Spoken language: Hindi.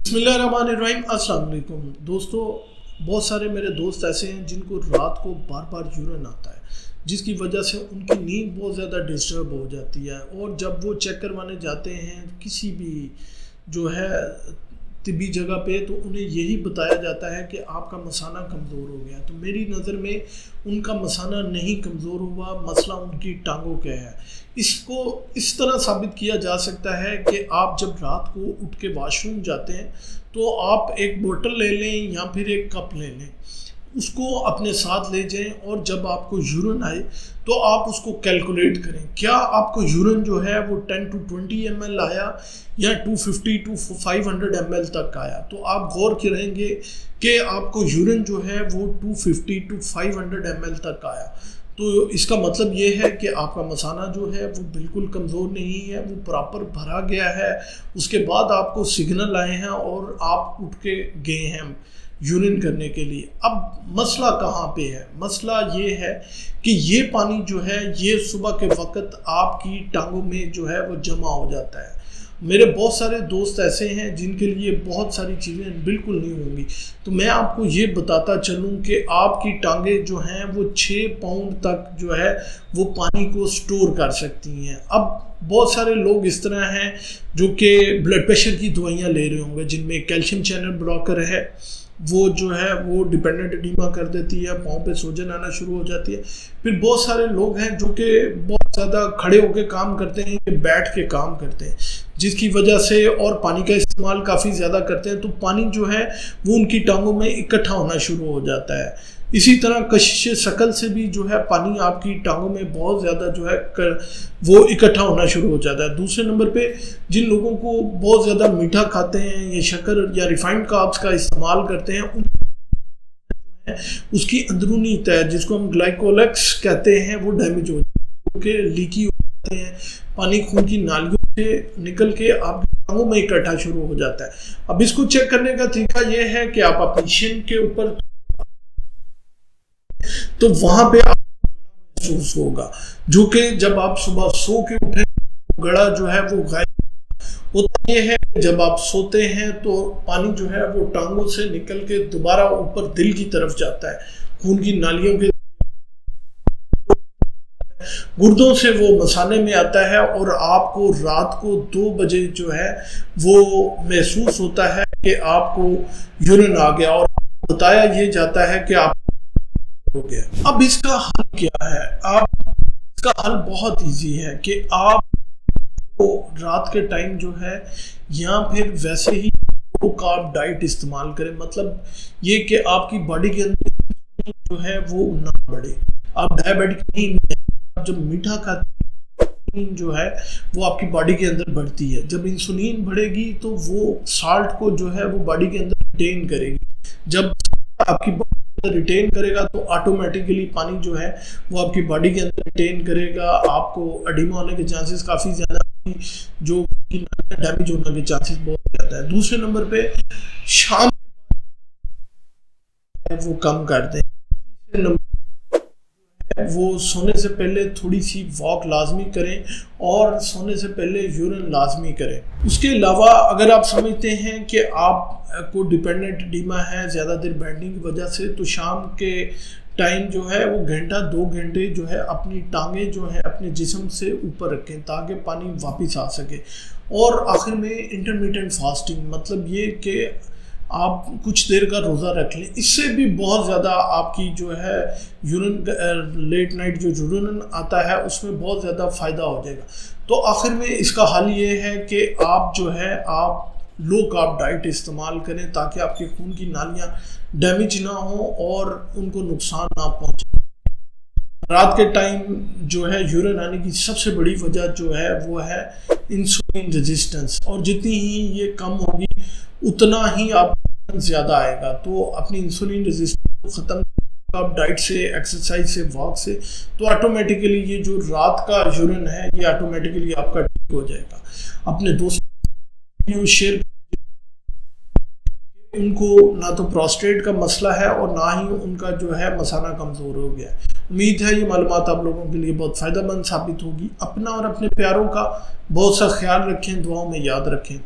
बिस्मिल्लाहिर्रहमानिर्रहीम। अस्सलाम वालेकुम दोस्तों। बहुत सारे मेरे दोस्त ऐसे हैं जिनको रात को बार बार यूरिन आता है, जिसकी वजह से उनकी नींद बहुत ज़्यादा डिस्टर्ब हो जाती है। और जब वो चेक करवाने जाते हैं किसी भी जो है तिब्बी जगह पे, तो उन्हें यही बताया जाता है कि आपका मसाना कमज़ोर हो गया। तो मेरी नज़र में उनका मसाना नहीं कमज़ोर हुआ, मसला उनकी टांगों का है। इसको इस तरह साबित किया जा सकता है कि आप जब रात को उठ के वॉशरूम जाते हैं तो आप एक बोतल ले लें या फिर एक कप ले लें, उसको अपने साथ ले जाएं और जब आपको यूरिन आए तो आप उसको कैलकुलेट करें। क्या आपको यूरिन जो है वो 10 to 20 ml आया या 250 to 500 ml तक आया, तो आप गौर करेंगे कि आपको यूरिन जो है वो 250 to 500 ml तक आया। तो इसका मतलब ये है कि आपका मसाना जो है वो बिल्कुल कमज़ोर नहीं है, वो प्रॉपर भरा गया है। उसके बाद आपको सिग्नल आए हैं और आप उठ के गए हैं यूरिन करने के लिए। अब मसला कहाँ पे है? मसला ये है कि ये पानी जो है ये सुबह के वक्त आपकी टांगों में जो है वो जमा हो जाता है। मेरे बहुत सारे दोस्त ऐसे हैं जिनके लिए बहुत सारी चीज़ें बिल्कुल नहीं होंगी। तो मैं आपको ये बताता चलूँ कि आपकी टांगें जो हैं वो 6 पाउंड तक जो है वो पानी को स्टोर कर सकती हैं। अब बहुत सारे लोग इस तरह हैं जो कि ब्लड प्रेशर की दवाइयाँ ले रहे होंगे, जिनमें कैल्शियम चैनल ब्लॉकर है, वो जो है वो डिपेंडेंट एडीमा कर देती है, पाँव पे सूजन आना शुरू हो जाती है। फिर बहुत सारे लोग हैं जो कि बहुत ज़्यादा खड़े होकर काम करते हैं कि बैठ के काम करते हैं, जिसकी वजह से, और पानी का इस्तेमाल काफ़ी ज़्यादा करते हैं, तो पानी जो है वो उनकी टांगों में इकट्ठा होना शुरू हो जाता है। इसी तरह कशिश शकल से भी जो है पानी आपकी टांगों में बहुत ज़्यादा जो है वो इकट्ठा होना शुरू हो जाता है। दूसरे नंबर पे जिन लोगों को बहुत ज़्यादा मीठा खाते हैं या शक्कर या रिफाइंड कार्ब्स का इस्तेमाल करते हैं, उसकी अंदरूनी तय जिसको हम ग्लाइकोलेक्स कहते हैं वो डैमेज हो जाते हैं, लीकी हो जाते हैं, पानी खून की नालियों से निकल के आपकी टांगों में इकट्ठा शुरू हो जाता है। अब इसको चेक करने का तरीका ये है कि आप अपनी शिन के ऊपर, तो वहां पे आपको महसूस होगा, जो कि जब आप सुबह सो के उठे गड़ा जो है वो गायब होता। ये है कि जब आप सोते हैं तो पानी जो है वो टांगों से निकल के दोबारा ऊपर दिल की तरफ जाता है, खून की नालियों के गुर्दों से वो मसाने में आता है और आपको रात को 2 बजे जो है वो महसूस होता है कि आपको यूरिन आ गया, और बताया ये जाता है कि आप हो गया। अब इसका हल क्या है? इसका हल बहुत इजी है कि आप को रात के टाइम जो है या फिर वैसे ही लो कार्ब डाइट इस्तेमाल करें। मतलब ये कि आपकी बॉडी के अंदर जो है वो ना बढ़े, आप डायबिटिक नहीं है। आप जब मीठा खाते हैं जो है वो आपकी बॉडी के अंदर बढ़ती है, जब इंसुलिन बढ़ेगी तो वो साल्ट को जो है वो बॉडी के अंदर रिटेन करेगी। जब आपकी रिटेन करेगा तो ऑटोमेटिकली पानी जो है वो आपकी बॉडी के अंदर रिटेन करेगा। आपको एडिमा होने के चांसेस काफ़ी ज़्यादा, जो डैमेज होने के चांसेस बहुत ज़्यादा है। दूसरे नंबर पे शाम वो कम कर दें। तीसरे नंबर वो सोने से पहले थोड़ी सी वॉक लाजमी करें और सोने से पहले यूरिन लाजमी करें। उसके अलावा अगर आप समझते हैं कि आप को डिपेंडेंट एडीमा है ज़्यादा देर बैठने की वजह से, तो शाम के टाइम जो है वो घंटा 2 घंटे जो है अपनी टांगें जो है अपने जिस्म से ऊपर रखें ताकि पानी वापस आ सके। और आखिर में इंटरमिटेंट फास्टिंग, मतलब ये कि आप कुछ देर का रोज़ा रख लें, इससे भी बहुत ज़्यादा आपकी जो है यूरिन लेट नाइट जो यूरिन आता है उसमें बहुत ज़्यादा फ़ायदा हो जाएगा। तो आखिर में इसका हल ये है कि आप जो है आप लो कार्ब डाइट इस्तेमाल करें ताकि आपके खून की नालियाँ डैमेज ना हो और उनको नुकसान ना पहुँचे। रात के टाइम जो है यूरिन आने की सबसे बड़ी वजह जो है वो है इंसुलिन रेजिस्टेंस, और जितनी ही ये कम होगी उतना ही आपको ज़्यादा आएगा। तो अपनी इंसुलिन रेजिस्टेंस को ख़त्म आप डाइट से, एक्सरसाइज से, वॉक से, तो ऑटोमेटिकली ये जो रात का यूरिन है ये ऑटोमेटिकली आपका ठीक हो जाएगा। अपने दोस्तों शेयर, उनको ना तो प्रोस्टेट का मसला है और ना ही उनका जो है मसाना कमज़ोर हो गया है। उम्मीद है ये मालूमात आप लोगों के लिए बहुत फ़ायदेमंद साबित होगी। अपना और अपने प्यारों का बहुत सा ख्याल रखें, दुआओं में याद रखें।